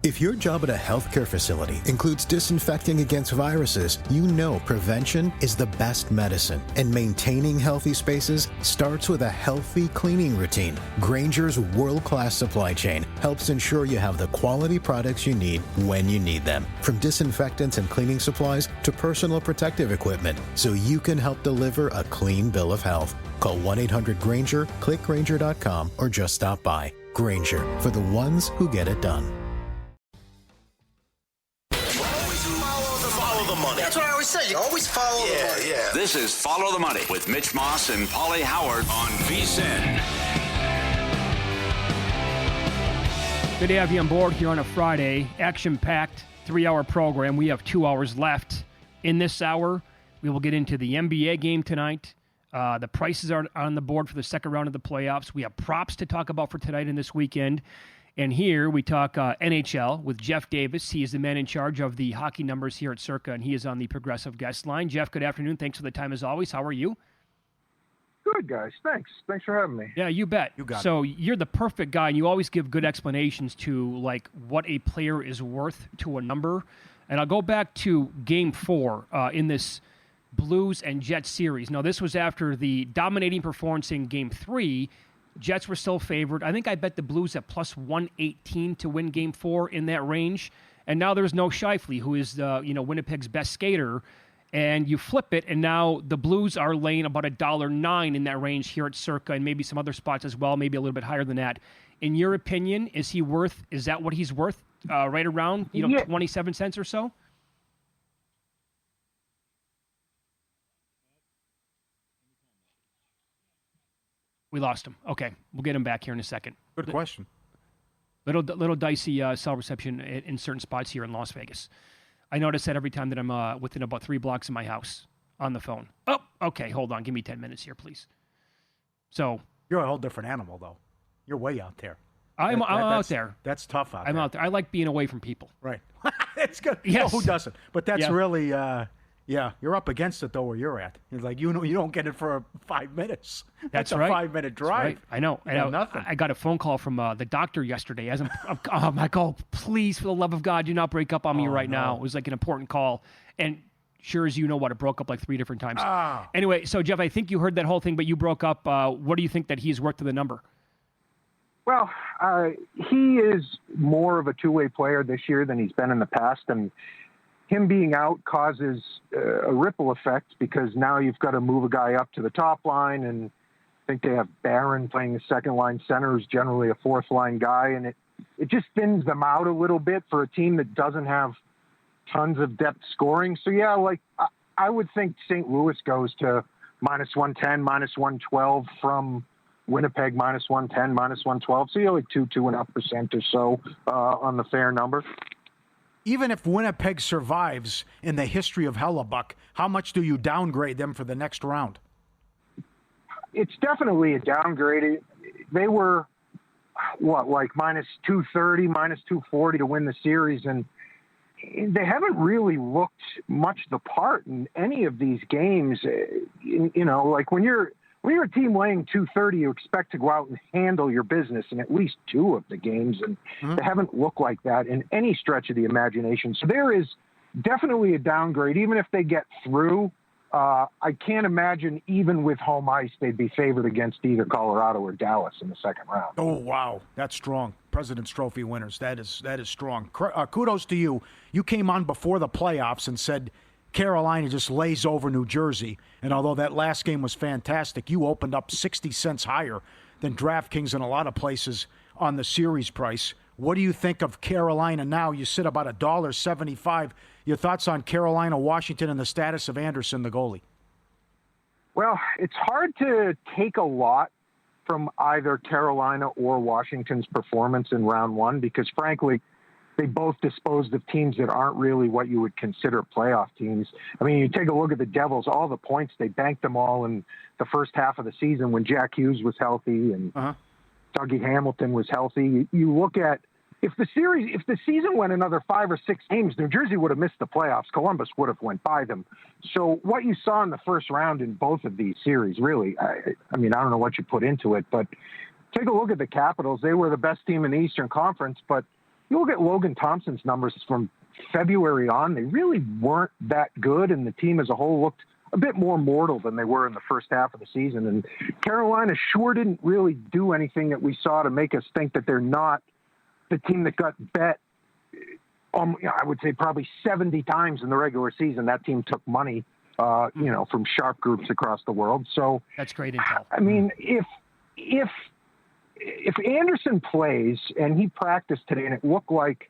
If your job at a healthcare facility includes disinfecting against viruses, you know prevention is the best medicine. And maintaining healthy spaces starts with a healthy cleaning routine. Grainger's world-class supply chain helps ensure you have the quality products you need when you need them. From disinfectants and cleaning supplies to personal protective equipment, so you can help deliver a clean bill of health. Call 1-800-GRAINGER, click Grainger.com, or just stop by. Grainger, for the ones who get it done. That's what I always say. You always follow the money. Yeah. This is Follow the Money with Mitch Moss and Pauly Howard on VSiN. Good to have you on board here on a Friday. Action-packed 3-hour program. We have 2 hours left. In this hour, we will get into the NBA game tonight. The prices are on the board for the second round of the playoffs. We have props to talk about for tonight and this weekend. And here we talk NHL with Jeff Davis. He is the man in charge of the hockey numbers here at Circa, and he is on the Progressive Guest Line. Jeff, good afternoon. Thanks for the time as always. How are you? Good, guys. Thanks for having me. Yeah, you bet. You got so you're the perfect guy, and you always give good explanations to like what a player is worth to a number. And I'll go back to Game 4 in this Blues and Jets series. Now, this was after the dominating performance in Game 3. Jets were still favored. I think I bet the Blues at plus 118 to win Game 4 in that range. And now there's no Scheifele, who is Winnipeg's best skater. And you flip it, and now the Blues are laying about $1.09 in that range here at Circa, and maybe some other spots as well, maybe a little bit higher than that. In your opinion, is that what he's worth? Right around 27 cents or so? We lost him. Okay, we'll get him back here in a second. Good question. Little dicey cell reception in certain spots here in Las Vegas. I notice that every time that I'm within about 3 blocks of my house on the phone. Oh, okay, hold on. Give me 10 minutes here, please. So you're a whole different animal, though. You're way out there. I'm out there. That's tough out there. I'm out there. I like being away from people. Right. It's good. Yes. Who doesn't? But that's really... Yeah, you're up against it, though, where you're at. You're like, you don't get it for 5 minutes. That's right. a 5-minute drive. Right. I know. Nothing. I got a phone call from the doctor yesterday. As I'm like, oh, please, for the love of God, do not break up on me now. It was like an important call. And sure as you know what, it broke up like 3 different times. Anyway, so, Jeff, I think you heard that whole thing, but you broke up. What do you think that he's worth to the number? Well, he is more of a two-way player this year than he's been in the past, and him being out causes a ripple effect because now you've got to move a guy up to the top line, and I think they have Barron playing the second-line center, who's generally a fourth-line guy, and it just thins them out a little bit for a team that doesn't have tons of depth scoring. So, yeah, like I would think St. Louis goes to minus 110, minus 112 from Winnipeg, minus 110, minus 112. So you're like 2.5% or so on the fair number. Even if Winnipeg survives in the history of Hellebuck, how much do you downgrade them for the next round? It's definitely a downgrade. They were, like minus 230, minus 240 to win the series, and they haven't really looked much the part in any of these games. Like when you're a team laying 230, you expect to go out and handle your business in at least 2 of the games, and they haven't looked like that in any stretch of the imagination. So there is definitely a downgrade. Even if they get through, I can't imagine even with home ice they'd be favored against either Colorado or Dallas in the second round. Oh, wow. That's strong. President's Trophy winners. That is strong. Kudos to you. You came on before the playoffs and said Carolina just lays over New Jersey. And although that last game was fantastic, you opened up 60 cents higher than DraftKings in a lot of places on the series price. What do you think of Carolina now? You sit about $1.75. Your thoughts on Carolina, Washington, and the status of Anderson, the goalie? Well, it's hard to take a lot from either Carolina or Washington's performance in round 1 because, frankly, they both disposed of teams that aren't really what you would consider playoff teams. I mean, you take a look at the Devils, all the points, they banked them all in the first half of the season when Jack Hughes was healthy and Dougie Hamilton was healthy. You look at, if the season went another 5 or 6 games, New Jersey would have missed the playoffs. Columbus would have went by them. So what you saw in the first round in both of these series, really, I mean, I don't know what you put into it, but take a look at the Capitals. They were the best team in the Eastern Conference, but you look at Logan Thompson's numbers from February on, they really weren't that good, and the team as a whole looked a bit more mortal than they were in the first half of the season. And Carolina sure didn't really do anything that we saw to make us think that they're not the team that got bet. I would say probably 70 times in the regular season, that team took money, from sharp groups across the world. So that's great intel. I mean, if Anderson plays and he practiced today and it looked like,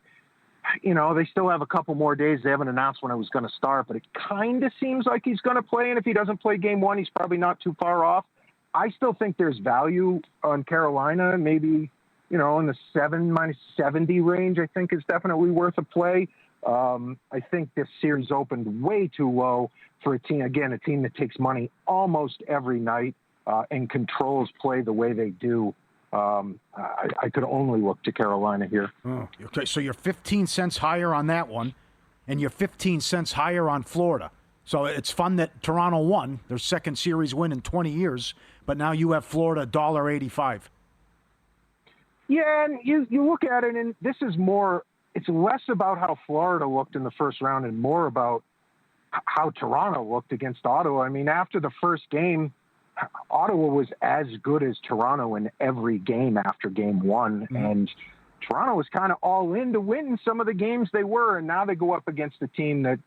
they still have a couple more days. They haven't announced when it was going to start, but it kind of seems like he's going to play. And if he doesn't play game one, he's probably not too far off. I still think there's value on Carolina, maybe, in the 7 - 70 range, I think is definitely worth a play. I think this series opened way too low for a team that takes money almost every night and controls play the way they do. I could only look to Carolina here. Oh, okay, so you're 15 cents higher on that one, and you're 15 cents higher on Florida. So it's fun that Toronto won, their second series win in 20 years, but now you have Florida $1.85. Yeah, and you look at it, and this is more, it's less about how Florida looked in the first round and more about how Toronto looked against Ottawa. I mean, after the first game, Ottawa was as good as Toronto in every game after game one. Mm-hmm. And Toronto was kind of all in to win some of the games they were. And now they go up against a team that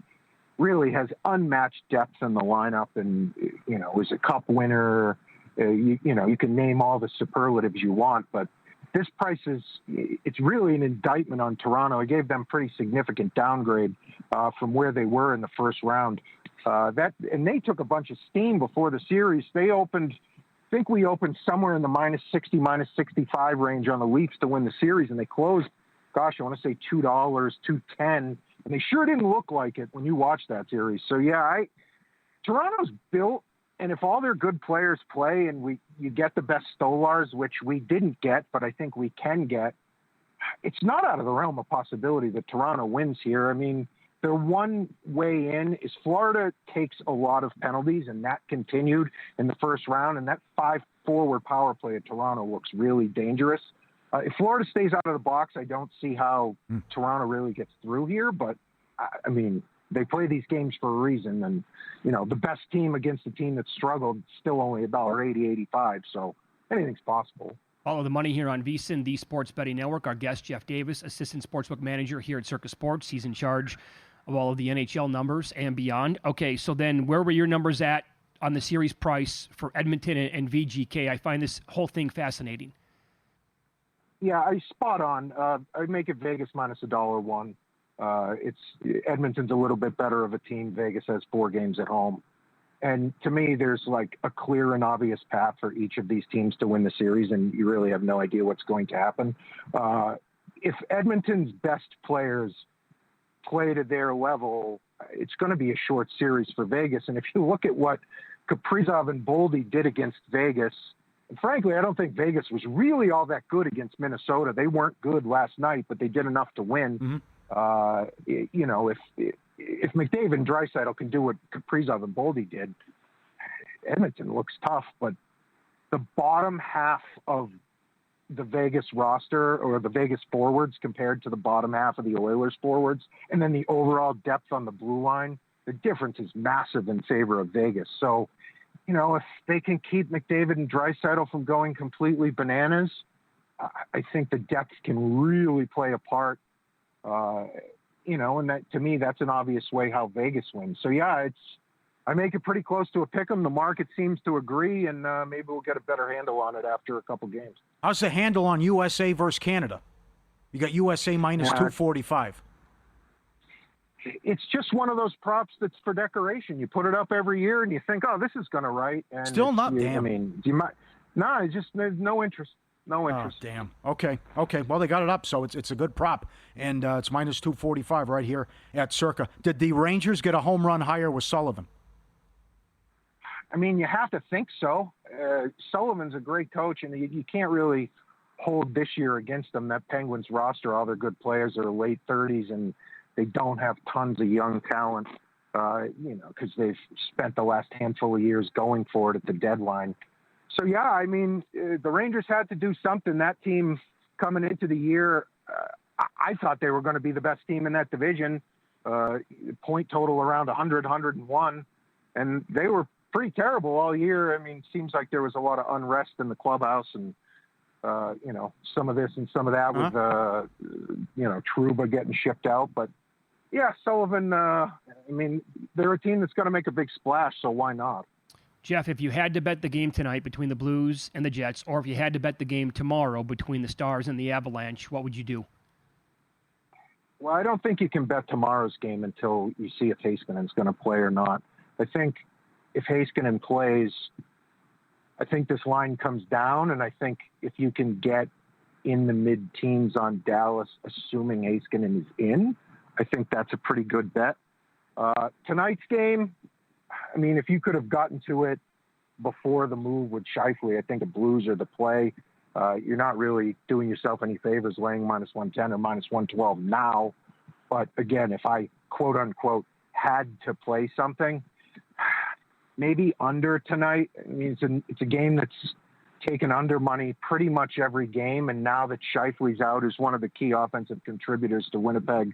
really has unmatched depth in the lineup and, is a cup winner. You can name all the superlatives you want, but this price it's really an indictment on Toronto. It gave them pretty significant downgrade from where they were in the first round. And they took a bunch of steam before the series. We opened somewhere in the -60, -65 range on the Leafs to win the series, and they closed, I want to say $2, $2.10, and they sure didn't look like it when you watch that series. So yeah, Toronto's built, and if all their good players play and you get the best Stolars, which we didn't get, but I think we can get, it's not out of the realm of possibility that Toronto wins here. I mean, their one way in is Florida takes a lot of penalties, and that continued in the first round, and that 5-forward power play at Toronto looks really dangerous. If Florida stays out of the box, I don't see how Toronto really gets through here, but I mean, they play these games for a reason, and the best team against a team that struggled still only $1.80, $85. So anything's possible. Follow the money here on VSiN, the Sports Betting Network. Our guest, Jeff Davis, Assistant Sportsbook Manager here at Circa Sports. He's in charge of all of the NHL numbers and beyond. Okay, so then where were your numbers at on the series price for Edmonton and VGK? I find this whole thing fascinating. Yeah, I spot on. I'd make it Vegas minus $1.01. Edmonton's a little bit better of a team. Vegas has 4 games at home. And to me, there's like a clear and obvious path for each of these teams to win the series, and you really have no idea what's going to happen. If Edmonton's best players play to their level, it's going to be a short series for Vegas. And if you look at what Kaprizov and Boldy did against Vegas, and frankly, I don't think Vegas was really all that good against Minnesota. They weren't good last night, but they did enough to win. Mm-hmm. If McDavid and Draisaitl can do what Kaprizov and Boldy did, Edmonton looks tough. But the bottom half of the Vegas roster, or the Vegas forwards compared to the bottom half of the Oilers forwards, and then the overall depth on the blue line, the difference is massive in favor of Vegas. So, if they can keep McDavid and Draisaitl from going completely bananas, I think the depth can really play a part. And that, to me, that's an obvious way how Vegas wins. So yeah, I make it pretty close to a pick 'em. The market seems to agree, and maybe we'll get a better handle on it after a couple games. How's the handle on USA versus Canada? You got USA minus 245. It's just one of those props that's for decoration. You put it up every year, and you think, oh, this is going to write. And still not, damn. I mean, there's no interest. No interest. Oh, damn. Okay. Well, they got it up, so it's a good prop. And it's minus 245 right here at Circa. Did the Rangers get a home run higher with Sullivan? I mean, you have to think so. Sullivan's a great coach, and you can't really hold this year against them. That Penguins roster, all their good players are late 30s, and they don't have tons of young talent, because they've spent the last handful of years going for it at the deadline. So, yeah, I mean, the Rangers had to do something. That team coming into the year, I thought they were going to be the best team in that division. Point total around 100, 101, and they were pretty terrible all year. I mean, seems like there was a lot of unrest in the clubhouse, and some of this and some of that with Trouba getting shipped out. But yeah, Sullivan. I mean, they're a team that's going to make a big splash, so why not? Jeff, if you had to bet the game tonight between the Blues and the Jets, or if you had to bet the game tomorrow between the Stars and the Avalanche, what would you do? Well, I don't think you can bet tomorrow's game until you see if Heiskanen's going to play or not. I think if Heiskanen plays, I think this line comes down, and I think if you can get in the mid-teens on Dallas, assuming Heiskanen is in, I think that's a pretty good bet. Tonight's game, I mean, if you could have gotten to it before the move with Scheifele, I think a Blues are the play. You're not really doing yourself any favors laying -110 or -112 now. But again, if I quote unquote had to play something, maybe under tonight. I mean, it's a game that's taken under money pretty much every game. And now that Scheifele's out is one of the key offensive contributors to Winnipeg.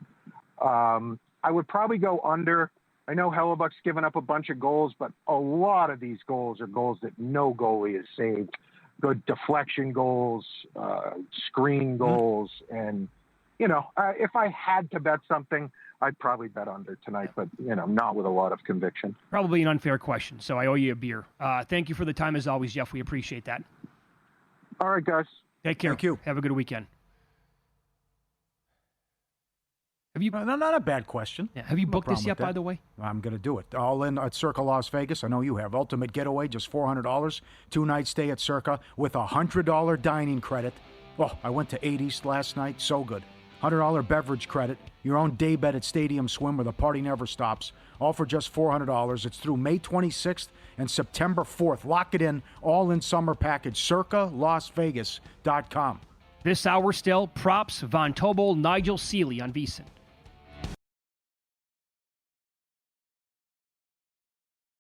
I would probably go under. I know Hellebuck's given up a bunch of goals, but a lot of these goals are goals that no goalie has saved. Good deflection goals, screen goals. And, if I had to bet something, I'd probably bet under tonight, but, not with a lot of conviction. Probably an unfair question, so I owe you a beer. Thank you for the time as always, Jeff. We appreciate that. All right, guys. Take care. Thank you. Have a good weekend. Have you? No, not a bad question. Yeah. Have you booked this yet, by the way? I'm going to do it. All in at Circa Las Vegas. I know you have. Ultimate getaway, just $400. 2-night stay at Circa with a $100 dining credit. Oh, I went to 80s last night. So good. $100 beverage credit. Your own day bed at Stadium Swim where the party never stops. All for just $400. It's through May 26th and September 4th. Lock it in. All in summer package. CircaLasVegas.com. This hour still, props, Von Tobel, Nigel Seeley on VSiN.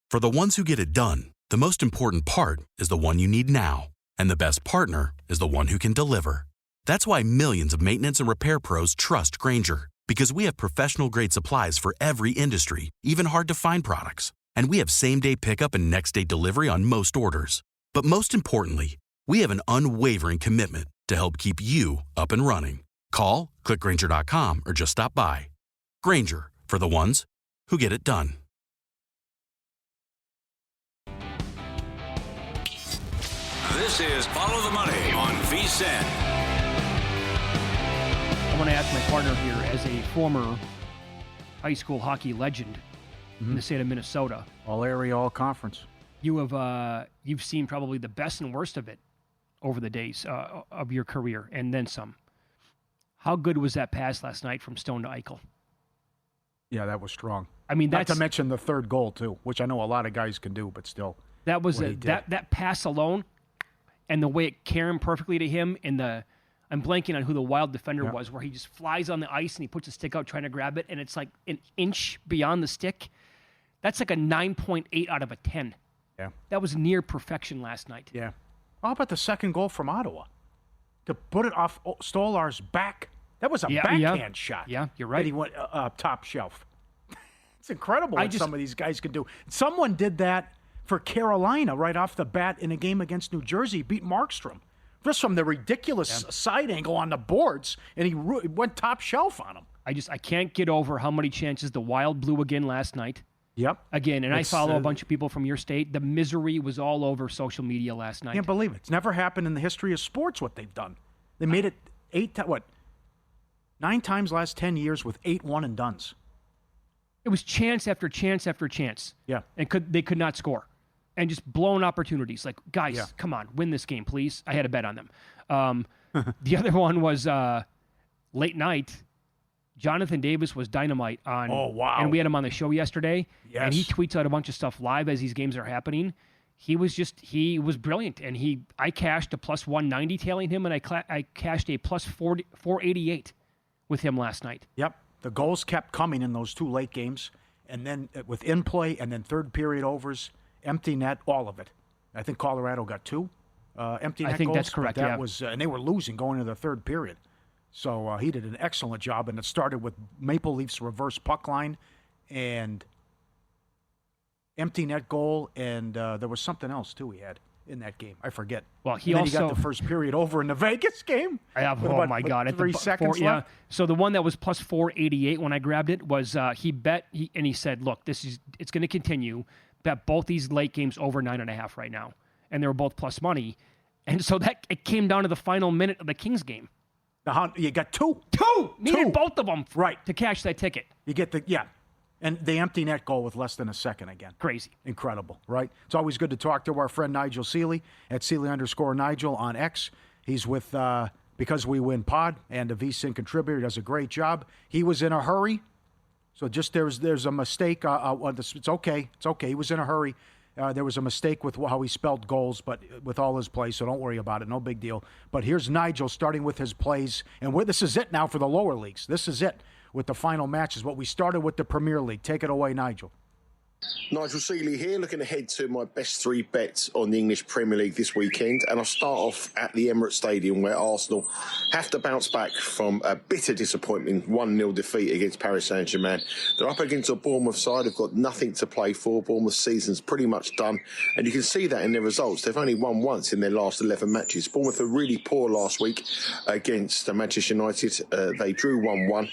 For the ones who get it done, the most important part is the one you need now. And the best partner is the one who can deliver. That's why millions of maintenance and repair pros trust Grainger, because we have professional-grade supplies for every industry, even hard-to-find products. And we have same-day pickup and next-day delivery on most orders. But most importantly, we have an unwavering commitment to help keep you up and running. Call, click Grainger.com, or just stop by. Grainger, for the ones who get it done. This is Follow the Money on VSiN. I want to ask my partner here, as a former high school hockey legend in the state of Minnesota. All area, all conference. You've seen probably the best and worst of it over the days of your career, and then some. How good was that pass last night from Stone to Eichel? Yeah, that was strong. I mean, not to mention the third goal too, which I know a lot of guys can do, but still. That was that pass alone, and the way it carried perfectly to him. I'm blanking on who the Wild defender was, where he just flies on the ice and he puts his stick out trying to grab it, and it's like an inch beyond the stick. That's like a 9.8 out of a 10. Yeah, that was near perfection last night. Yeah. How about the second goal from Ottawa? To put it off Stolar's back. That was a backhand shot. Yeah, you're right. That he went top shelf. It's incredible what some of these guys can do. Someone did that for Carolina right off the bat in a game against New Jersey. Beat Markstrom. Just from the ridiculous side angle on the boards, and he went top shelf on him. I can't get over how many chances the Wild blew again last night. Yep. Again, and I follow a bunch of people from your state. The misery was all over social media last night. I can't believe it. It's never happened in the history of sports what they've done. They made it 9 times last 10 years with 8 one-and-dones. It was chance after chance after chance. Yeah. And they could not score. And just blown opportunities. Like, guys, come on, win this game, please. I had a bet on them. The other one was late night. Jonathan Davis was dynamite on. Oh, wow. And we had him on the show yesterday. Yes. And he tweets out a bunch of stuff live as these games are happening. He was brilliant. And I cashed a plus 190 tailing him, and I cashed a plus 488 with him last night. Yep. The goals kept coming in those 2 late games. And then with in play and then third period overs, empty net, all of it. I think Colorado got 2 empty net goals. I think that's correct, that was, and they were losing going into the third period. So he did an excellent job, and it started with Maple Leafs reverse puck line and empty net goal, and there was something else, too, he had in that game. I forget. Well, he got the first period over in the Vegas game. Oh, my God. At 3 seconds left? Yeah. So the one that was plus 488 when I grabbed it was he bet, and he said, look, it's going to continue. Bet both these late games over 9.5 right now. And they were both plus money. And so it came down to the final minute of the Kings game. You got two. Needed both of them to cash that ticket. You get and the empty net goal with less than a second again. Crazy. Incredible, right? It's always good to talk to our friend Nigel Seeley at Seeley_Nigel on X. He's with Because We Win Pod and a VSiN contributor. Does a great job. He was in a hurry. So just there's a mistake. It's okay. It's okay. He was in a hurry. There was a mistake with how he spelled goals, but with all his plays, so don't worry about it. No big deal. But here's Nigel starting with his plays. And this is it now for the lower leagues. This is it with the final matches. What we started with the Premier League. Take it away, Nigel. Nigel Seeley here, looking ahead to my best 3 bets on the English Premier League this weekend. And I'll start off at the Emirates Stadium, where Arsenal have to bounce back from a bitter disappointing 1-0 defeat against Paris Saint-Germain. They're up against a Bournemouth side who've got nothing to play for. Bournemouth's season's pretty much done. And you can see that in their results. They've only won once in their last 11 matches. Bournemouth were really poor last week against Manchester United. They drew 1-1.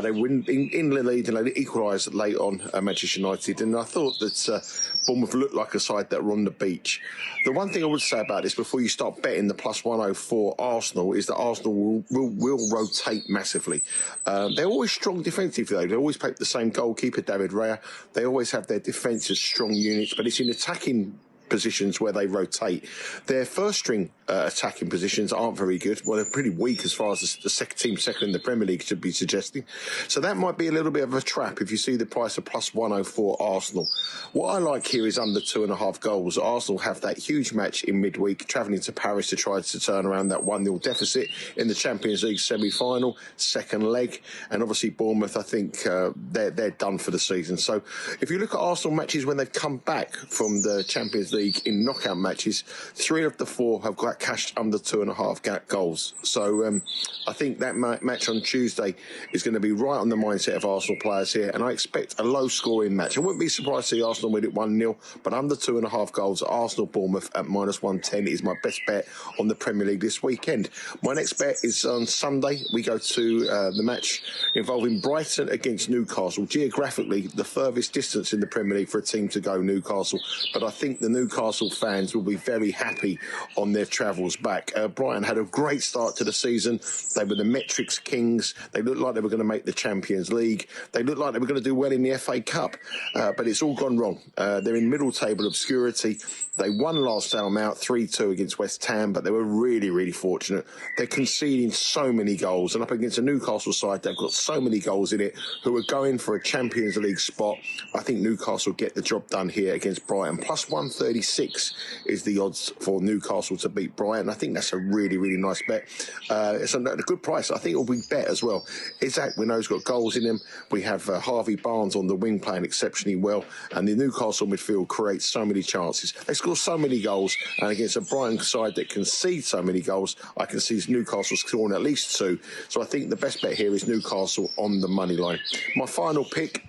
They were in the lead and they equalised late on Manchester United. And I thought that Bournemouth looked like a side that were on the beach. The one thing I would say about this before you start betting the plus 104 Arsenal is that Arsenal will rotate massively. They're always strong defensively, though. They always play the same goalkeeper, David Raya. They always have their defence as strong units, but it's in attacking positions where they rotate. Their first string attacking positions aren't very good. Well, they're pretty weak as far as the second in the Premier League should be suggesting. So that might be a little bit of a trap if you see the price of plus 104 Arsenal. What I like here is under 2.5 goals. Arsenal have that huge match in midweek, travelling to Paris to try to turn around that 1-0 deficit in the Champions League semi-final, second leg. And obviously Bournemouth, I think they're done for the season. So if you look at Arsenal matches when they've come back from the Champions League in knockout matches, 3 of the 4 have got cashed under 2.5 goals. So I think that match on Tuesday is going to be right on the mindset of Arsenal players here, and I expect a low-scoring match. I wouldn't be surprised to see Arsenal win it 1-0, but under 2.5 goals, Arsenal-Bournemouth at minus 110 is my best bet on the Premier League this weekend. My next bet is on Sunday. We go to the match involving Brighton against Newcastle. Geographically, the furthest distance in the Premier League for a team to go, Newcastle, but I think the Newcastle fans will be very happy on their travels back. Brighton had a great start to the season. They were the metrics kings. They looked like they were going to make the Champions League. They looked like they were going to do well in the FA Cup, but it's all gone wrong. They're in middle table obscurity. They won last time out 3-2 against West Ham, but they were really, really fortunate. They're conceding so many goals, and up against a Newcastle side, they've got so many goals in it, who are going for a Champions League spot. I think Newcastle get the job done here against Brighton. Plus 136 is the odds for Newcastle to beat Brighton. I think that's a really, really nice bet. It's a good price. I think it'll be bet as well. Isaac, we know he's got goals in him. We have Harvey Barnes on the wing playing exceptionally well, and the Newcastle midfield creates so many chances. They score so many goals, and against a Brighton side that concedes so many goals, I can see Newcastle scoring at least 2. So I think the best bet here is Newcastle on the money line. My final pick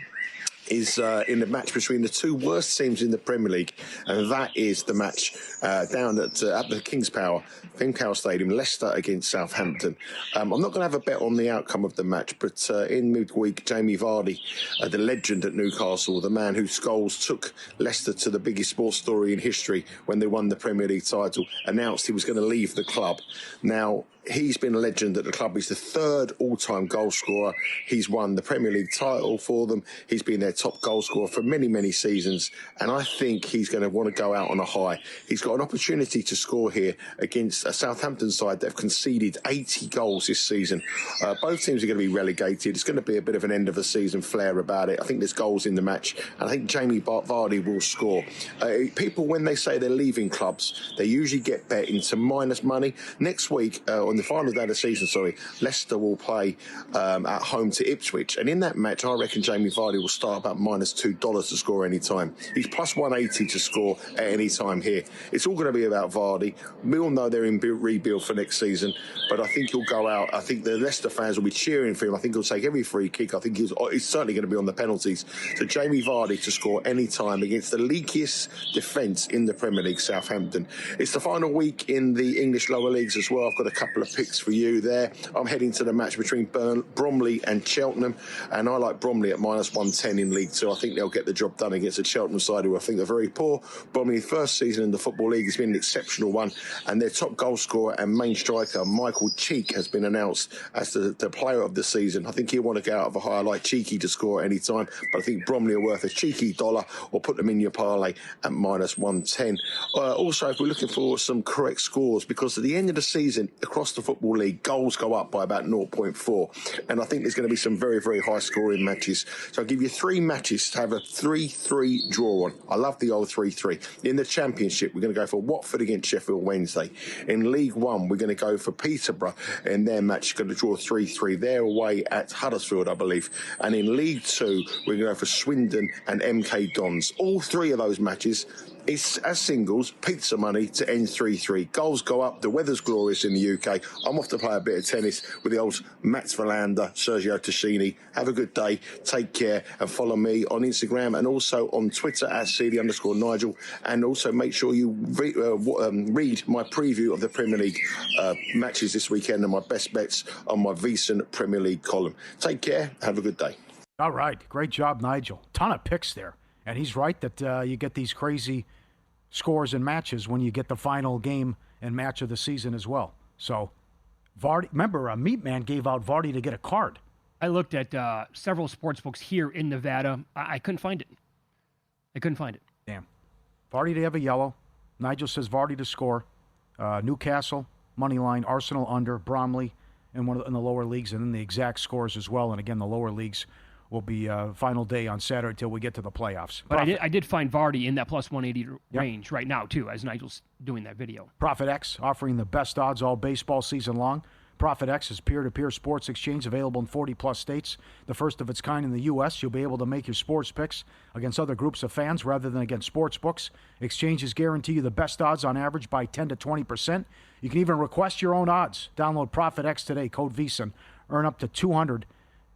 is in the match between the 2 worst teams in the Premier League, and that is the match down at the King's Power Stadium, Leicester against Southampton. I'm not going to have a bet on the outcome of the match, but in midweek, Jamie Vardy, the legend at Newcastle, the man whose goals took Leicester to the biggest sports story in history when they won the Premier League title, announced he was going to leave the club. Now, he's been a legend at the club. He's the 3rd all-time goal scorer. He's won the Premier League title for them. He's been their top goal scorer for many, many seasons. And I think he's going to want to go out on a high. He's got an opportunity to score here against a Southampton side that have conceded 80 goals this season. Both teams are going to be relegated. It's going to be a bit of an end-of-the-season flair about it. I think there's goals in the match. And I think Jamie Vardy will score. People, when they say they're leaving clubs, they usually get bet into minus money. Next week, or on the final day of the season, Leicester will play at home to Ipswich. And in that match, I reckon Jamie Vardy will start about -$2 to score any time. He's plus 180 to score at any time here. It's all going to be about Vardy. We all know they're in rebuild for next season, but I think he'll go out. I think the Leicester fans will be cheering for him. I think he'll take every free kick. I think he's certainly going to be on the penalties. So Jamie Vardy to score any time against the leakiest defence in the Premier League, Southampton. It's the final week in the English lower leagues as well. I've got a couple of picks for you there. I'm heading to the match between Bromley and Cheltenham, and I like Bromley at -110 in League Two. I think they'll get the job done against the Cheltenham side, who I think are very poor. Bromley's first season in the Football League has been an exceptional one, and their top goal scorer and main striker, Michael Cheek, has been announced as the player of the season. I think he'll want to go out of a high. I like Cheeky to score any time, but I think Bromley are worth a cheeky dollar, or put them in your parlay at -110. Also, if we're looking for some correct scores, because at the end of the season, across the Football League, goals go up by about 0.4, and I think there's going to be some very, very high-scoring matches. So I'll give you 3 matches to have a 3-3 draw on. I love the old 3-3. In the Championship, we're going to go for Watford against Sheffield Wednesday. In League One, we're going to go for Peterborough in their match, going to draw 3-3. They're away at Huddersfield, I believe. And in League Two, we're going to go for Swindon and MK Dons. All 3 of those matches, it's as singles, pizza money to end 3-3. Goals go up. The weather's glorious in the UK. I'm off to play a bit of tennis with the old Mats Verlander, Sergio Tacchini. Have a good day. Take care, and follow me on Instagram and also on Twitter at CD_Nigel. And also make sure you read my preview of the Premier League matches this weekend and my best bets on my VSiN Premier League column. Take care. Have a good day. All right. Great job, Nigel. Ton of picks there. And he's right that you get these crazy scores and matches when you get the final game and match of the season as well. So, Vardy, remember, Meat Man gave out Vardy to get a card. I looked at several sports books here in Nevada. I couldn't find it. Damn. Vardy to have a yellow. Nigel says Vardy to score. Newcastle, money line, Arsenal under, Bromley in the lower leagues, and then the exact scores as well. And again, the lower leagues will be final day on Saturday until we get to the playoffs. But I did find Vardy in that plus 180 range right now, too, as Nigel's doing that video. Profit X, offering the best odds all baseball season long. Profit X is peer-to-peer sports exchange available in 40-plus states. The first of its kind in the U.S. You'll be able to make your sports picks against other groups of fans rather than against sports books. Exchanges guarantee you the best odds on average by 10 to 20%. You can even request your own odds. Download Profit X today, code VSiN. Earn up to $200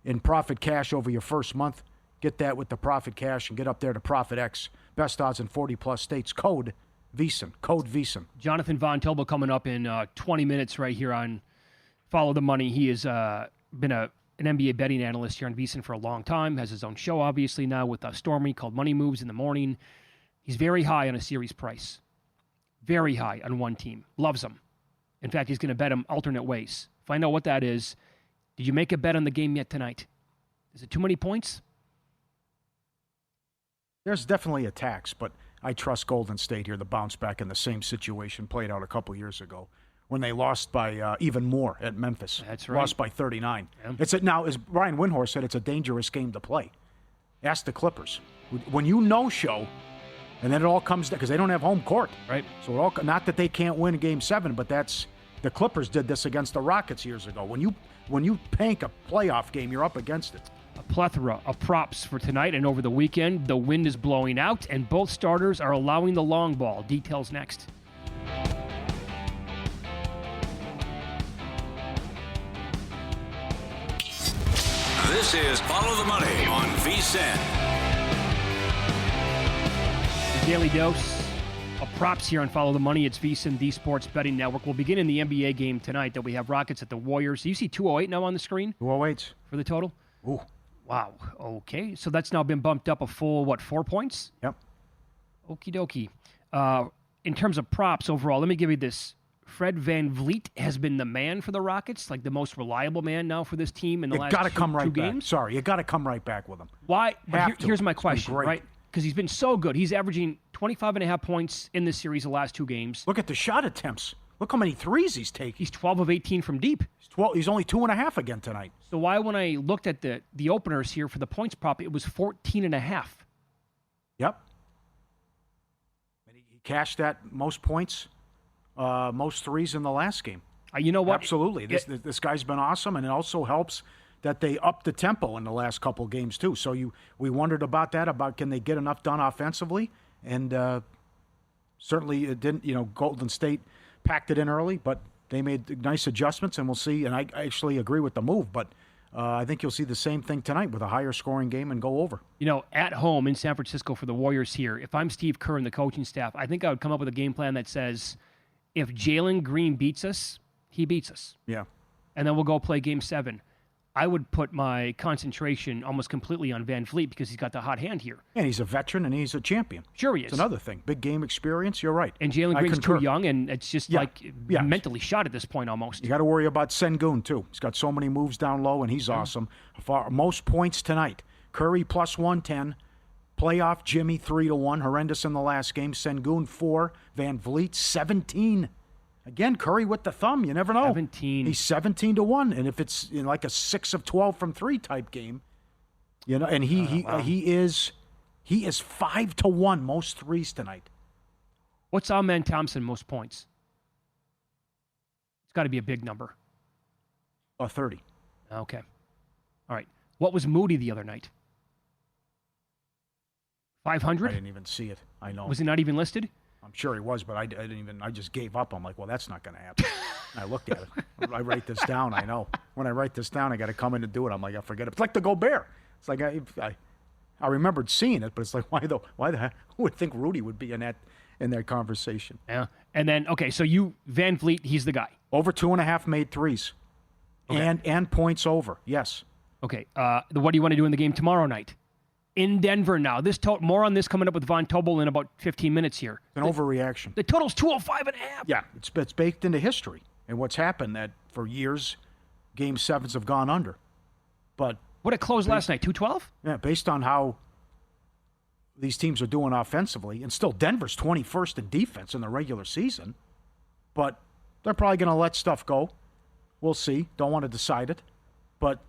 in profit cash over your first month. Get that with the Profit Cash and get up there to Profit X. Best odds in 40-plus states. Code VSiN. Code VSiN. Jonathan Von Tobel coming up in 20 minutes right here on Follow the Money. He has been an NBA betting analyst here on VSiN for a long time. Has his own show, obviously, now with Stormy called Money Moves in the Morning. He's very high on a series price. Very high on one team. Loves them. In fact, he's going to bet them alternate ways. Find out what that is. Did you make a bet on the game yet tonight? Is it too many points? There's definitely a tax, but I trust Golden State here to bounce back in the same situation played out a couple years ago when they lost by even more at Memphis. That's right. Lost by 39. Yeah. Now, as Brian Windhorst said, it's a dangerous game to play. Ask the Clippers. When you no-show, and then it all comes down, because they don't have home court. Right. So it all, not that they can't win Game 7, but the Clippers did this against the Rockets years ago. When you pank a playoff game, you're up against it. A plethora of props for tonight and over the weekend. The wind is blowing out, and both starters are allowing the long ball. Details next. This is Follow the Money on VSiN. The daily dose of props here on Follow the Money. It's VSiN, the Sports Betting Network. We'll begin in the NBA game tonight that we have Rockets at the Warriors. You see 208 now on the screen? 208 for the total? Ooh. Wow. Okay. So that's now been bumped up a full, 4 points? Yep. Okie dokie. In terms of props overall, let me give you this. Fred VanVleet has been the man for the Rockets, like the most reliable man now for this team in the last two games. Sorry, you got to come right back with him. Why? Here's my question, right? Because he's been so good. He's averaging 25.5 points in this series the last 2 games. Look at the shot attempts. Look how many threes he's taking. He's 12 of 18 from deep. He's only 2.5 again tonight. So why, when I looked at the openers here for the points prop, it was 14.5. Yep. And he cashed that most points, most threes in the last game. You know what? Absolutely. This guy's been awesome, and it also helps that they upped the tempo in the last couple of games too. So we wondered about that, about can they get enough done offensively, and certainly it didn't. Golden State packed it in early, but they made nice adjustments, and we'll see. And I actually agree with the move, but I think you'll see the same thing tonight with a higher scoring game and go over. At home in San Francisco for the Warriors here, if I'm Steve Kerr and the coaching staff, I think I would come up with a game plan that says, if Jalen Green beats us, he beats us. Yeah. And then we'll go play Game 7. I would put my concentration almost completely on Van Vliet because he's got the hot hand here. And he's a veteran and he's a champion. Sure he is. It's another thing. Big game experience, you're right. And Jalen Green's too young, and it's just mentally shot at this point almost. You got to worry about Sengun, too. He's got so many moves down low, and he's awesome. Most points tonight. Curry plus 110. Playoff Jimmy 3-1. Horrendous in the last game. Sengun 4. Van Vliet 17. Again, Curry with the thumb. You never know. 17. He's 17-1, and if it's like a 6 of 12 from 3 type game, and he is 5-1 most threes tonight. What's Amen Thompson most points? It's got to be a big number. 30. Okay. All right. What was Moody the other night? 500? I didn't even see it. I know. Was he not even listed? I'm sure he was, but I didn't even. I just gave up. I'm like, well, that's not going to happen. And I looked at it. I write this down. I know. When I write this down, I got to come in and do it. I'm like, I forget it. It's like the Gobert. It's like I remembered seeing it, but it's like, why the heck? Who would think Rudy would be in that conversation? Yeah. And then so Van Vliet, he's the guy. Over 2.5 made threes, okay. and points over. Yes. Okay. What do you want to do in the game tomorrow night? In Denver now. More on this coming up with Von Tobel in about 15 minutes here. An overreaction. The total's 205.5. Yeah, it's baked into history. And what's happened that for years, Game 7s have gone under. But what it closed last night, 212? Yeah, based on how these teams are doing offensively, and still Denver's 21st in defense in the regular season, but they're probably going to let stuff go. We'll see. Don't want to decide it. But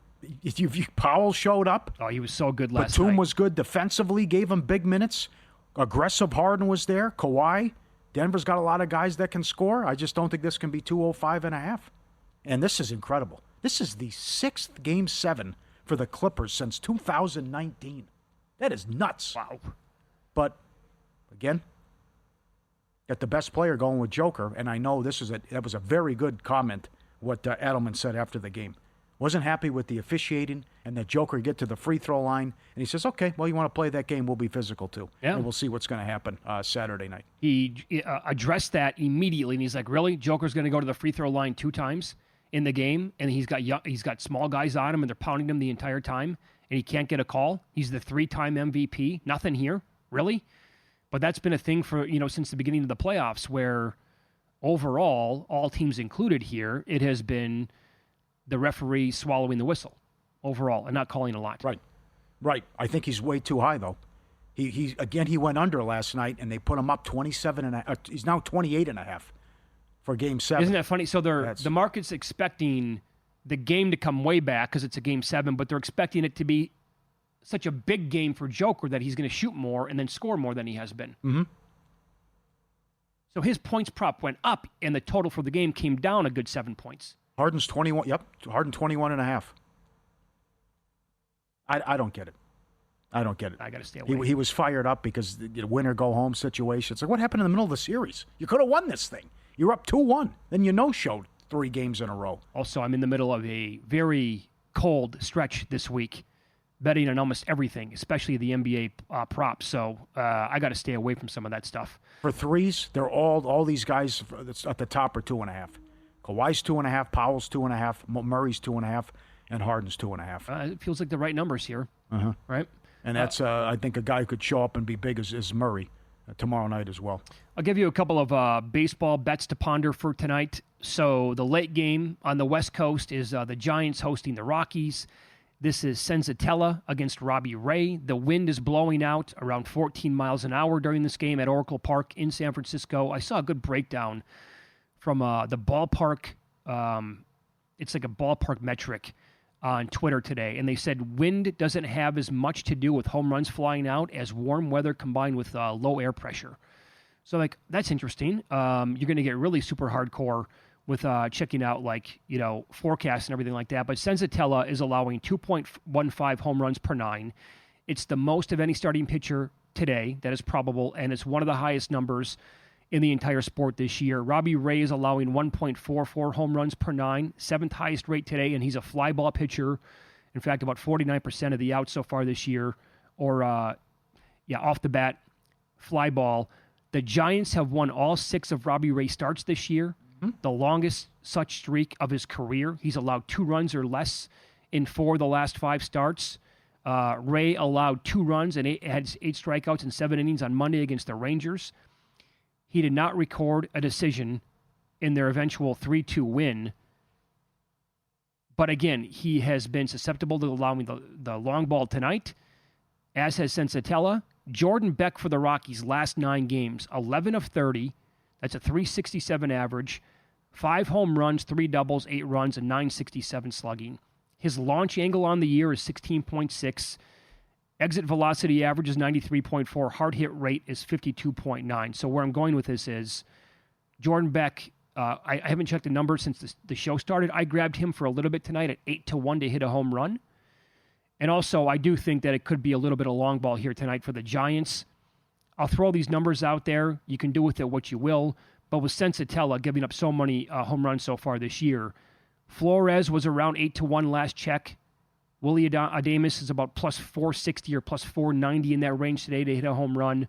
Powell showed up. Oh, he was so good last night. Batum was good defensively, gave him big minutes. Aggressive Harden was there. Kawhi. Denver's got a lot of guys that can score. I just don't think this can be 205.5. And this is incredible. This is the 6th Game 7 for the Clippers since 2019. That is nuts. Wow. But, again, got the best player going with Joker, and I know that was a very good comment, what Adelman said after the game. Wasn't happy with the officiating and that Joker get to the free throw line. And he says, okay, well, you want to play that game, we'll be physical too. Yeah. And we'll see what's going to happen Saturday night. He addressed that immediately, and he's like, really? Joker's going to go to the free throw line 2 times in the game, and he's got small guys on him, and they're pounding him the entire time, and he can't get a call? He's the 3-time MVP? Nothing here? Really? But that's been a thing for, since the beginning of the playoffs, where overall, all teams included here, it has been the referee swallowing the whistle overall and not calling a lot. Right. I think he's way too high, though. He went under last night, and they put him up 27.5. He's now 28.5 for Game 7. Isn't that funny? So the market's expecting the game to come way back because it's a Game 7, but they're expecting it to be such a big game for Joker that he's going to shoot more and then score more than he has been. Mm-hmm. So his points prop went up, and the total for the game came down a good 7 points. Harden's 21. Yep, Harden 21.5. I don't get it. I got to stay away. He was fired up because the winner go home situation. It's like, what happened in the middle of the series? You could have won this thing. You're up 2-1. Then you no-showed 3 games in a row. Also, I'm in the middle of a very cold stretch this week, betting on almost everything, especially the NBA props. So I got to stay away from some of that stuff. For threes, they're all these guys at the top are 2.5. Kawhi's 2.5, Powell's 2.5, Murray's 2.5, and Harden's 2.5. It feels like the right numbers here, right? And that's, I think, a guy who could show up and be big is Murray tomorrow night as well. I'll give you a couple of baseball bets to ponder for tonight. So the late game on the West Coast is the Giants hosting the Rockies. This is Senzatella against Robbie Ray. The wind is blowing out around 14 miles an hour during this game at Oracle Park in San Francisco. I saw a good breakdown from the ballpark. It's like a ballpark metric on Twitter today, and they said wind doesn't have as much to do with home runs flying out as warm weather combined with low air pressure. So, that's interesting. You're going to get really super hardcore with checking out forecasts and everything like that. But Senzatella is allowing 2.15 home runs per 9. It's the most of any starting pitcher today that is probable, and it's one of the highest numbers in the entire sport this year. Robbie Ray is allowing 1.44 home runs per 9, 7th highest rate today, and he's a fly ball pitcher. In fact, about 49% of the outs so far this year, off the bat, fly ball. The Giants have won all 6 of Robbie Ray's starts this year, the longest such streak of his career. He's allowed 2 runs or less in 4 of the last 5 starts. Ray allowed 2 runs and had 8 strikeouts in 7 innings on Monday against the Rangers. He did not record a decision in their eventual 3-2 win. But again, he has been susceptible to allowing the long ball tonight, as has Senzatella. Jordan Beck for the Rockies, last 9 games, 11 of 30. That's a 367 average. 5 home runs, 3 doubles, 8 runs, and 967 slugging. His launch angle on the year is 16.6. Exit velocity average is 93.4. Hard hit rate is 52.9. So where I'm going with this is Jordan Beck, I haven't checked the numbers since the show started. I grabbed him for a little bit tonight at 8-1 to hit a home run. And also, I do think that it could be a little bit of long ball here tonight for the Giants. I'll throw these numbers out there. You can do with it what you will. But with Senzatella giving up so many home runs so far this year, Flores was around 8-1 last check. Willie Adames is about plus 460 or plus 490 in that range today to hit a home run.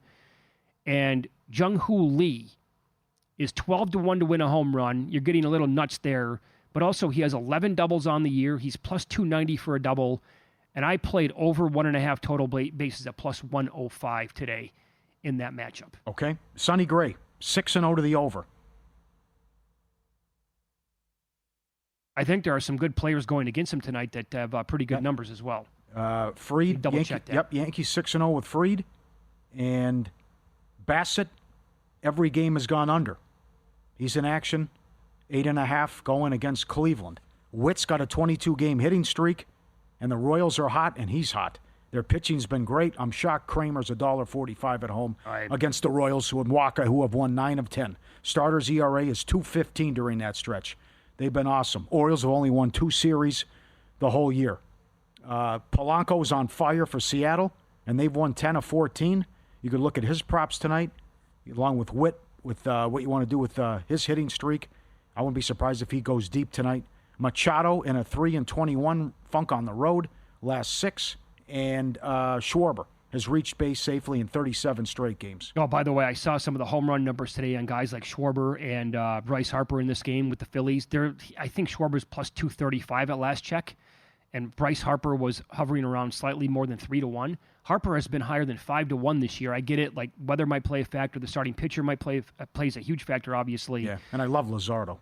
And Jung-Hoo Lee is 12-1 to win a home run. You're getting a little nuts there. But also, he has 11 doubles on the year. He's plus 290 for a double. And I played over 1.5 total bases at plus 105 today in that matchup. Okay. Sonny Gray, 6-0 to the over. I think there are some good players going against him tonight that have pretty good numbers as well. Fried, double-check that. Yep, Yankees 6-0 with Fried. And Bassett, every game has gone under. He's in action, 8.5 going against Cleveland. Witt's got a 22-game hitting streak, and the Royals are hot, and he's hot. Their pitching's been great. I'm shocked Kramer's $1.45 at home against the Royals, who have won 9 of 10. Starters' ERA is 2.15 during that stretch. They've been awesome. Orioles have only won 2 series the whole year. Polanco's on fire for Seattle, and they've won 10 of 14. You could look at his props tonight, along with Witt, with what you want to do with his hitting streak. I wouldn't be surprised if he goes deep tonight. Machado in a 3-21 funk on the road, last 6. And Schwarber has reached base safely in 37 straight games. Oh, by the way, I saw some of the home run numbers today on guys like Schwarber and Bryce Harper in this game with the Phillies. I think Schwarber's plus 235 at last check, and Bryce Harper was hovering around slightly more than 3-1. Harper has been higher than 5-1 this year. I get it, like weather might play a factor, the starting pitcher plays a huge factor, obviously. Yeah, and I love Luzardo.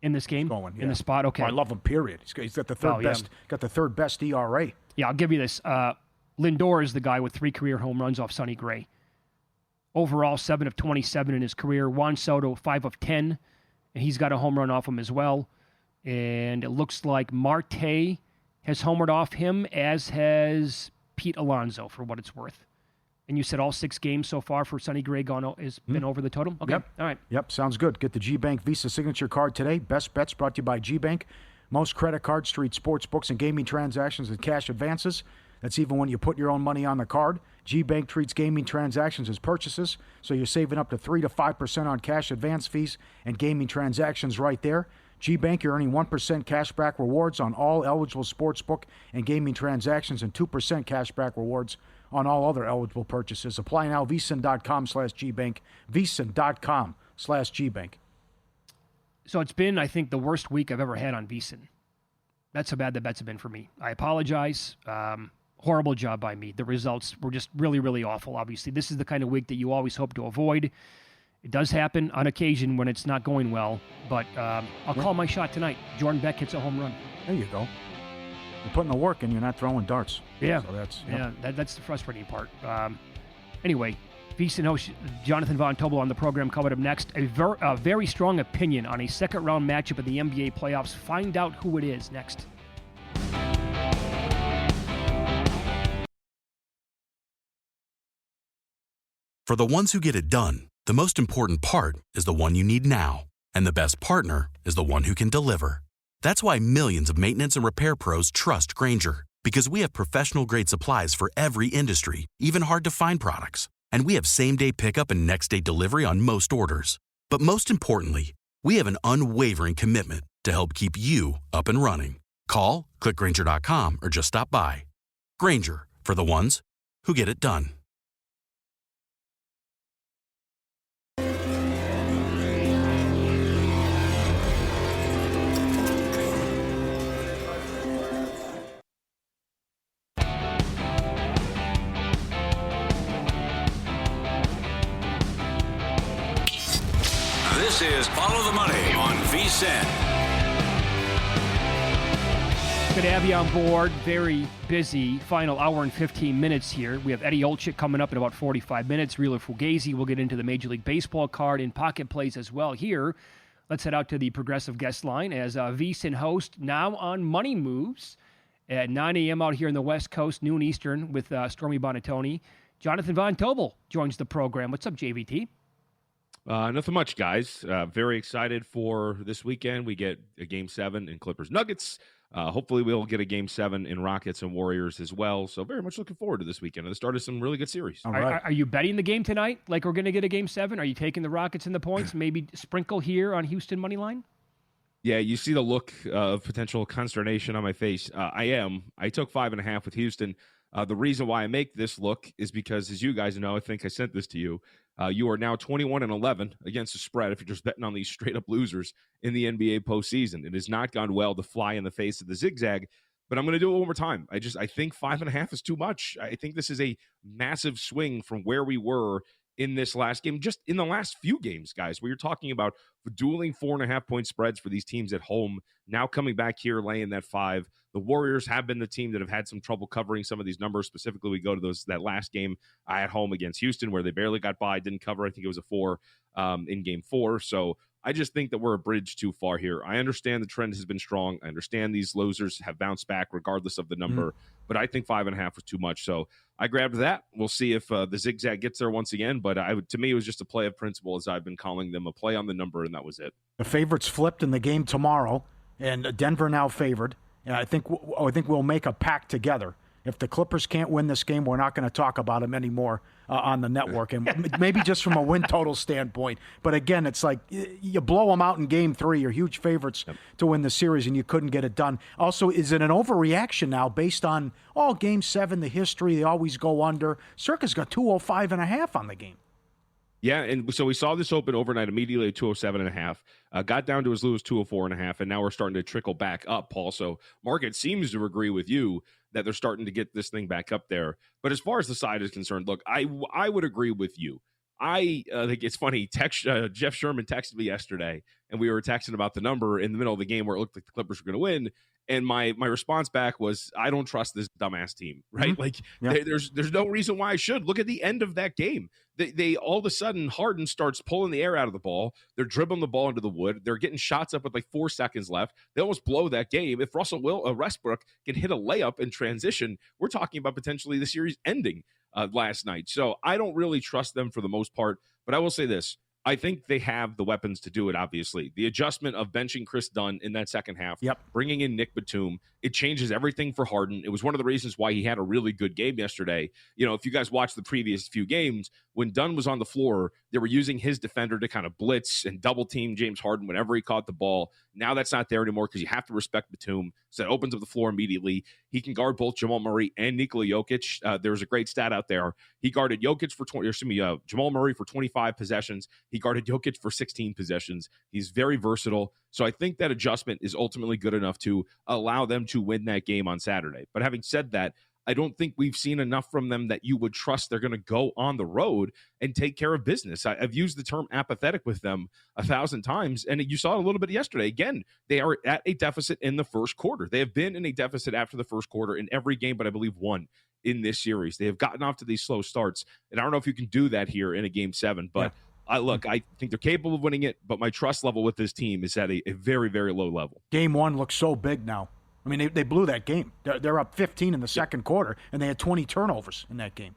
In this game? In the spot? Okay. Oh, I love him, period. He's got the third best ERA. Yeah, I'll give you this. Lindor is the guy with 3 career home runs off Sonny Gray. Overall, 7 of 27 in his career. Juan Soto, 5 of 10, and he's got a home run off him as well. And it looks like Marte has homered off him, as has Pete Alonso, for what it's worth. And you said all 6 games so far for Sonny Gray has been over the total? Okay, Yep. All right. Yep, sounds good. Get the G-Bank Visa Signature Card today. Best Bets brought to you by G-Bank. Most credit cards, street sports books, and gaming transactions and cash advances. That's even when you put your own money on the card. G-Bank treats gaming transactions as purchases, so you're saving up to 3 to 5% on cash advance fees and gaming transactions right there. G-Bank, you're earning 1% cashback rewards on all eligible sportsbook and gaming transactions and 2% cashback rewards on all other eligible purchases. Apply now, VSiN.com/Gbank, VSiN.com/Gbank. So it's been, I think, the worst week I've ever had on VSiN. That's how bad the bets have been for me. I apologize. Horrible job by me. The results were just really, really awful, obviously. This is the kind of week that you always hope to avoid. It does happen on occasion when it's not going well, but I'll call my shot tonight. Jordan Beck hits a home run. There you go. You're putting the work in, you're not throwing darts. Yeah, so that's the frustrating part. Anyway, VSiN host Jonathan Von Tobel on the program coming up next. A very strong opinion on a second-round matchup of the NBA playoffs. Find out who it is next. For the ones who get it done, the most important part is the one you need now. And the best partner is the one who can deliver. That's why millions of maintenance and repair pros trust Grainger, because we have professional-grade supplies for every industry, even hard-to-find products. And we have same-day pickup and next-day delivery on most orders. But most importantly, we have an unwavering commitment to help keep you up and running. Call, click Grainger.com, or just stop by. Grainger, for the ones who get it done. This is Follow the Money on VSiN. Good to have you on board. Very busy final hour and 15 minutes here. We have Eddie Olczyk coming up in about 45 minutes. Reeler Fugazi will get into the Major League Baseball card and pocket plays as well here. Let's head out to the Progressive Guest Line as VSiN Host now on Money Moves at 9 a.m. out here in the West Coast, noon Eastern with Stormy Bonatoni. Jonathan Von Tobel joins the program. What's up, JVT? Nothing much, guys. Very excited for this weekend. We get a Game 7 in Clippers-Nuggets. Hopefully we'll get a Game 7 in Rockets and Warriors as well. So very much looking forward to this weekend. The start of some really good series. All right. Are you betting the game tonight like we're going to get a Game 7? Are you taking the Rockets in the points? Maybe sprinkle here on Houston money line? Yeah, you see the look of potential consternation on my face. I am. I took 5.5 with Houston. The reason why I make this look is because, as you guys know, I think I sent this to you. You are now 21-11 against the spread if you're just betting on these straight-up losers in the NBA postseason. It has not gone well to fly in the face of the zigzag, but I'm going to do it one more time. I think 5.5 is too much. I think this is a massive swing from where we were in this last game, just in the last few games, guys, where you're talking about dueling 4.5-point spreads for these teams at home, now coming back here, laying that 5. The Warriors have been the team that have had some trouble covering some of these numbers. Specifically, we go to that last game at home against Houston where they barely got by, didn't cover. I think it was a 4 in Game 4. So I just think that we're a bridge too far here. I understand the trend has been strong. I understand these losers have bounced back regardless of the number, but I think 5.5 was too much. So I grabbed that. We'll see if the zigzag gets there once again, but to me, it was just a play of principle, as I've been calling them, a play on the number, and that was it. The favorites flipped in the game tomorrow, and Denver now favored. And I think we'll make a pact together. If the Clippers can't win this game, we're not going to talk about them anymore on the network, and maybe just from a win total standpoint. But again, it's like you blow them out in Game 3. You're huge favorites to win the series, and you couldn't get it done. Also, is it an overreaction now based on Game 7, the history? They always go under. Circa's got 205.5 on the game. Yeah, and so we saw this open overnight immediately at 207.5, got down to as low as 204.5, and now we're starting to trickle back up, Paul. So market seems to agree with you that they're starting to get this thing back up there. But as far as the side is concerned, look, I would agree with you. I think it's funny. Jeff Sherman texted me yesterday, and we were texting about the number in the middle of the game where it looked like the Clippers were going to win. And my response back was, I don't trust this dumbass team, right? There's no reason why I should. Look at the end of that game. They all of a sudden, Harden starts pulling the air out of the ball. They're dribbling the ball into the wood. They're getting shots up with like 4 seconds left. They almost blow that game. If Westbrook can hit a layup in transition, we're talking about potentially the series ending last night. So I don't really trust them for the most part. But I will say this. I think they have the weapons to do it, obviously. The adjustment of benching Chris Dunn in that second half, bringing in Nick Batum, it changes everything for Harden. It was one of the reasons why he had a really good game yesterday. You know, if you guys watched the previous few games, when Dunn was on the floor, they were using his defender to kind of blitz and double team James Harden whenever he caught the ball. Now that's not there anymore because you have to respect Batum. So it opens up the floor immediately. He can guard both Jamal Murray and Nikola Jokic. There was a great stat out there. He guarded Jamal Murray for 25 possessions. He guarded Jokic for 16 possessions. He's very versatile. So I think that adjustment is ultimately good enough to allow them to win that game on Saturday. But having said that, I don't think we've seen enough from them that you would trust they're going to go on the road and take care of business. I've used the term apathetic with them 1,000 times, and you saw it a little bit yesterday. Again, they are at a deficit in the first quarter. They have been in a deficit after the first quarter in every game, but I believe one in this series. They have gotten off to these slow starts, and I don't know if you can do that here in a Game 7, but I think they're capable of winning it, but my trust level with this team is at a very, very low level. Game 1 looks so big now. I mean, they blew that game. They're up 15 in the second quarter, and they had 20 turnovers in that game.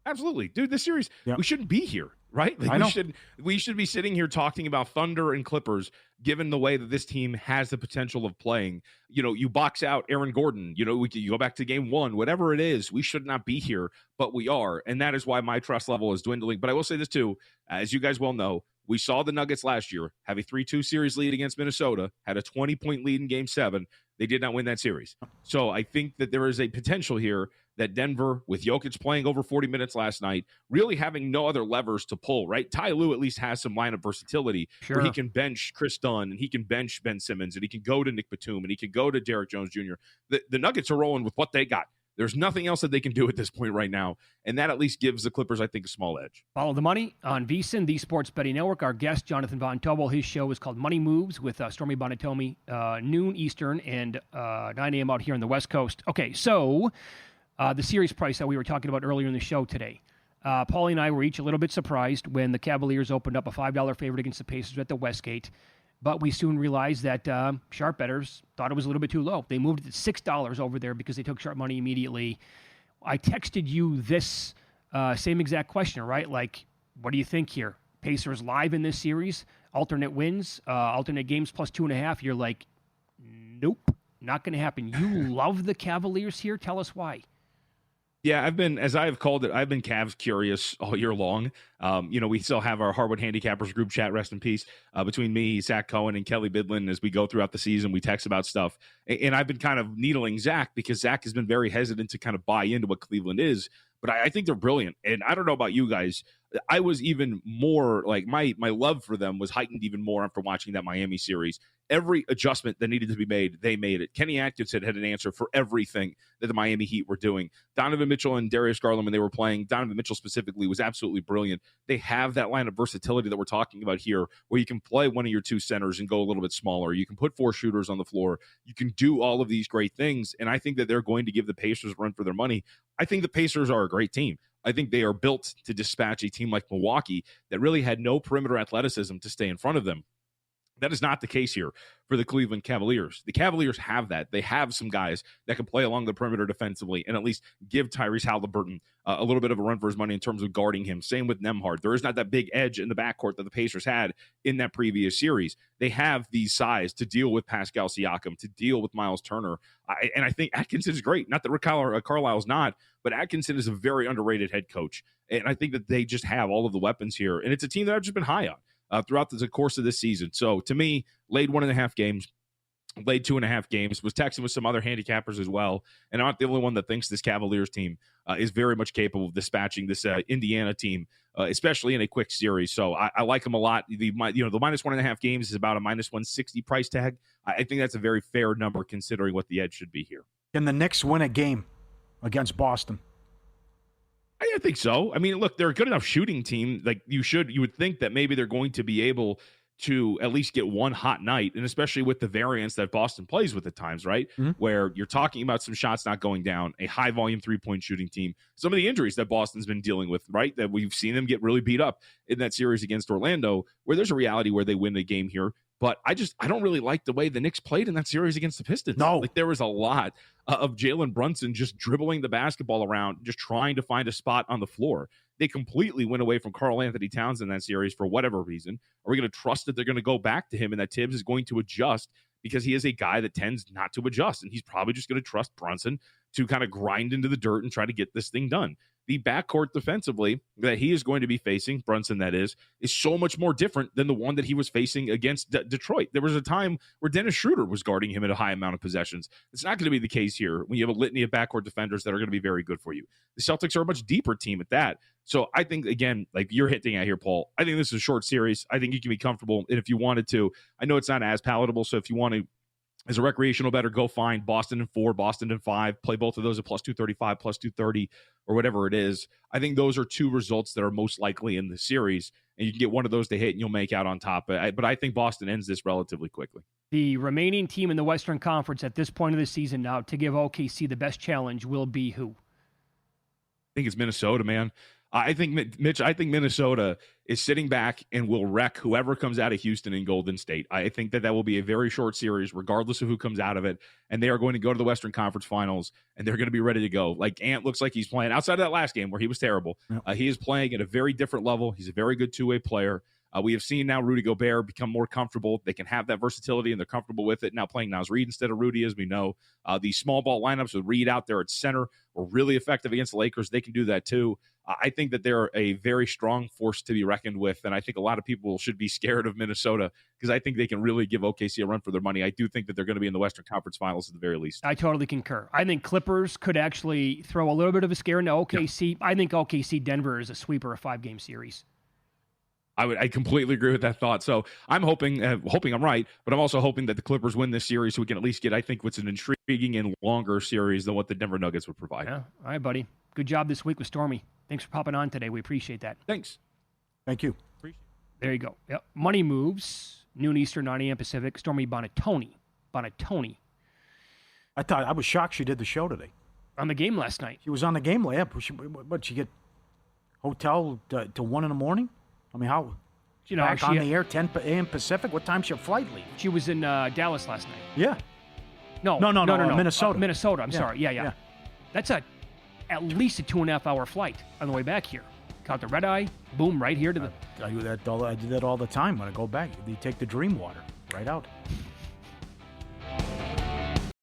Absolutely. Dude, this series, we shouldn't be here. right? Like I know. we should be sitting here talking about Thunder and Clippers, given the way that this team has the potential of playing. You box out Aaron Gordon, you go back to game one, whatever it is, we should not be here, but we are. And that is why my trust level is dwindling. But I will say this too, as you guys well know, we saw the Nuggets last year have a 3-2 series lead against Minnesota, had a 20-point lead in game 7. They did not win that series. So I think that there is a potential here that Denver, with Jokic playing over 40 minutes last night, really having no other levers to pull, right? Ty Lue at least has some lineup versatility where he can bench Chris Dunn and he can bench Ben Simmons and he can go to Nick Batum and he can go to Derek Jones Jr. The Nuggets are rolling with what they got. There's nothing else that they can do at this point right now, and that at least gives the Clippers, I think, a small edge. Follow the money on VSiN, the Sports Betting Network. Our guest, Jonathan Von Tobel, his show is called Money Moves with Stormy Bonatomi, noon Eastern and 9 a.m. out here on the West Coast. Okay, so the series price that we were talking about earlier in the show today. Pauly and I were each a little bit surprised when the Cavaliers opened up a $5 favorite against the Pacers at the Westgate. But we soon realized that sharp bettors thought it was a little bit too low. They moved it to $6 over there because they took sharp money immediately. I texted you this same exact question, right? Like, what do you think here? Pacers live in this series, alternate wins, alternate games plus 2.5. You're like, nope, not going to happen. You love the Cavaliers here. Tell us why. Yeah, as I've called it, I've been Cavs curious all year long. We still have our Hardwood Handicappers group chat, rest in peace, between me, Zach Cohen, and Kelly Bidlin. As we go throughout the season, we text about stuff. And I've been kind of needling Zach because Zach has been very hesitant to kind of buy into what Cleveland is. But I think they're brilliant. And I don't know about you guys. I was even more like my love for them was heightened even more after watching that Miami series. Every adjustment that needed to be made, they made it. Kenny Atkinson had an answer for everything that the Miami Heat were doing. Donovan Mitchell and Darius Garland, when they were playing, Donovan Mitchell specifically was absolutely brilliant. They have that line of versatility that we're talking about here, where you can play one of your two centers and go a little bit smaller. You can put 4 shooters on the floor. You can do all of these great things, and I think that they're going to give the Pacers a run for their money. I think the Pacers are a great team. I think they are built to dispatch a team like Milwaukee that really had no perimeter athleticism to stay in front of them. That is not the case here for the Cleveland Cavaliers. The Cavaliers have that. They have some guys that can play along the perimeter defensively and at least give Tyrese Halliburton a little bit of a run for his money in terms of guarding him. Same with Nembhard. There is not that big edge in the backcourt that the Pacers had in that previous series. They have the size to deal with Pascal Siakam, to deal with Miles Turner. And I think Atkinson is great. Not that Carlisle's not, but Atkinson is a very underrated head coach. And I think that they just have all of the weapons here. And it's a team that I've just been high on throughout the course of this season. So to me, laid 1.5 games, laid 2.5 games, was texting with some other handicappers as well. And I'm not the only one that thinks this Cavaliers team is very much capable of dispatching this Indiana team, especially in a quick series. So I like them a lot. The minus 1.5 games is about a minus 160 price tag. I think that's a very fair number considering what the edge should be here. Can the Knicks win a game against Boston? I think so. I mean, look, they're a good enough shooting team. Like you would think that maybe they're going to be able to at least get one hot night, and especially with the variance that Boston plays with at times, right? Mm-hmm. Where you're talking about some shots not going down, a high volume 3-point shooting team, some of the injuries that Boston's been dealing with, right? That we've seen them get really beat up in that series against Orlando, where there's a reality where they win the game here. But I don't really like the way the Knicks played in that series against the Pistons. No. Like there was a lot of Jalen Brunson just dribbling the basketball around, just trying to find a spot on the floor. They completely went away from Karl Anthony Towns in that series for whatever reason. Are we going to trust that they're going to go back to him and that Tibbs is going to adjust because he is a guy that tends not to adjust? And he's probably just going to trust Brunson to kind of grind into the dirt and try to get this thing done. The backcourt defensively that he is going to be facing, Brunson that is so much more different than the one that he was facing against Detroit. There was a time where Dennis Schroeder was guarding him at a high amount of possessions. It's not going to be the case here when you have a litany of backcourt defenders that are going to be very good for you. The Celtics are a much deeper team at that. So I think, again, like you're hitting at here, Paul, I think this is a short series. I think you can be comfortable. And if you wanted to, I know it's not as palatable. So if you want to, as a recreational bettor, go find Boston in 4, Boston in 5, play both of those at plus 235, plus 230, or whatever it is. I think those are two results that are most likely in the series, and you can get one of those to hit, and you'll make out on top. But I think Boston ends this relatively quickly. The remaining team in the Western Conference at this point of the season now to give OKC the best challenge will be who? I think it's Minnesota, man. I think, Mitch, I think Minnesota is sitting back and will wreck whoever comes out of Houston and Golden State. I think that will be a very short series, regardless of who comes out of it. And they are going to go to the Western Conference Finals, and they're going to be ready to go. Like, Ant looks like he's playing outside of that last game where he was terrible. Yep. He is playing at a very different level. He's a very good two-way player. We have seen now Rudy Gobert become more comfortable. They can have that versatility, and they're comfortable with it. Now playing Naz Reid instead of Rudy, as we know. The small ball lineups with Reid out there at center were really effective against the Lakers. They can do that too. I think that they're a very strong force to be reckoned with, and I think a lot of people should be scared of Minnesota because I think they can really give OKC a run for their money. I do think that they're going to be in the Western Conference Finals at the very least. I totally concur. I think Clippers could actually throw a little bit of a scare into OKC. Yeah. I think OKC Denver is a sweeper, a 5-game series. I completely agree with that thought. So I'm hoping I'm right, but I'm also hoping that the Clippers win this series so we can at least get, I think, what's an intriguing and longer series than what the Denver Nuggets would provide. Yeah. All right, buddy. Good job this week with Stormy. Thanks for popping on today. We appreciate that. Thanks. Thank you. There you go. Yep. Money moves, noon Eastern, 9 a.m. Pacific. Stormy Bonatoni. I was shocked she did the show today. On the game last night. She was on the game. Yeah. But she get hotel to 1 in the morning? I mean, how? You know, back on the air, 10 a.m. Pacific? What time's your flight leave? She was in Dallas last night. Yeah. No. Minnesota. Minnesota. I'm sorry. Yeah. That's at least a 2.5-hour flight on the way back here. Caught the red eye. Boom, right here to the. I do that all the time when I go back. You take the dream water right out.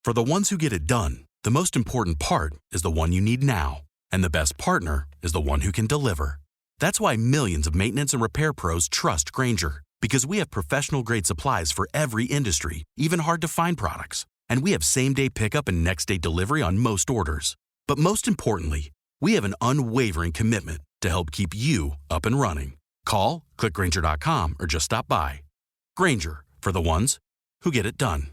For the ones who get it done, the most important part is the one you need now. And the best partner is the one who can deliver. That's why millions of maintenance and repair pros trust Grainger, because we have professional-grade supplies for every industry, even hard-to-find products. And we have same-day pickup and next-day delivery on most orders. But most importantly, we have an unwavering commitment to help keep you up and running. Call, click Grainger.com, or just stop by. Grainger, for the ones who get it done.